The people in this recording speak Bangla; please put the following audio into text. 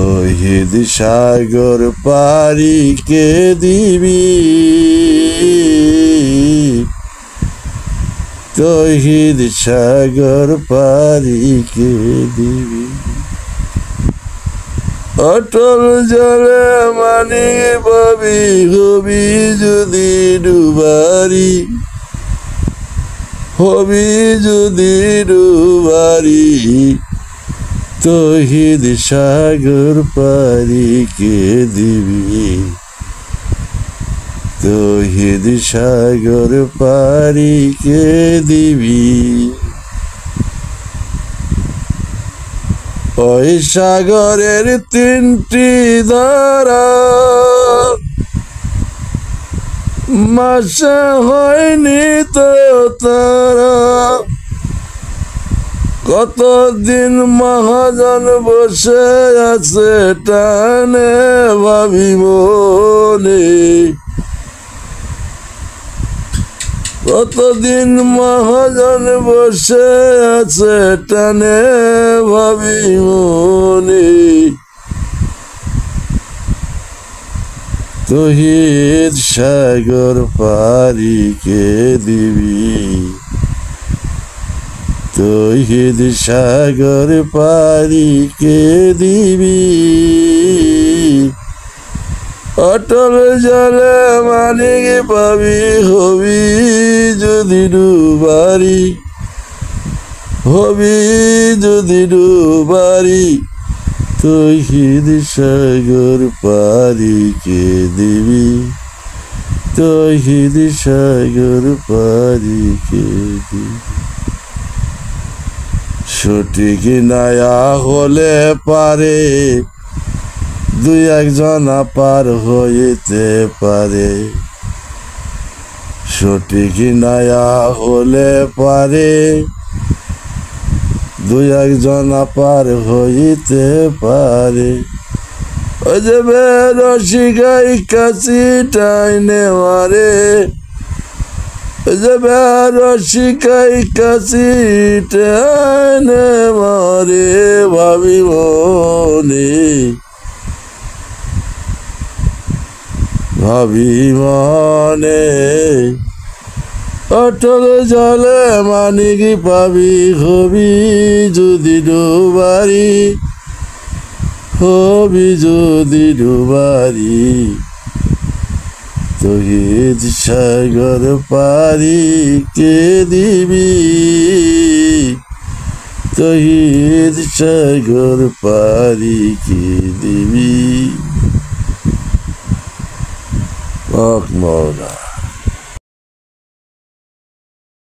তৌহিদ সাগর পারি কে দিবি, তৌহিদ সাগর পারি কে দিবি। অটল জলে মানি পাবি, হবি যদি ডুবারি, হবি যদি ডুবারি। তৌহিদ সাগর পারি কে দিবি, তৌহিদ সাগর পারি কে দিবি। ওই সাগরের তিনটি ধারা মাসে হয়নি তো তারা, কতদিন মহাজন বসে আছে টানে ভাবি মনে, কতদিন মহাজন বসে আছে টানে ভাবি মনে। তৌহিদ সাগর পারি কে দিবি, তৌহিদ সাগর পারি কে দিবি। অটল জলে মানিক পাবি, হবি যদি ডুবারি, হবি যদি ডুবারি। তৌহিদ সাগর পারি কে দিবি, তৌহিদ সাগর পারি কে দিবি। সঠিক নায়া হলে পারে দুই একজন পার হইতে পারে, সঠিক নায়া হলে পারে দুই একজন পার হইতে পারে। ওই যে রসিকাই কাছি টাইনে মারে, ওই যে রসিকাই কাছি টাইনে মারে ভাবি মনে, ভাবি মনে। অটল জলে মানিক পাবি, হবি যদি ডুবারি, হবি যদি ডুবারি। তৌহিদ সাগর পারি কে দিবি, তৌহিদ সাগর পারি কে দিবি। হক মওলা।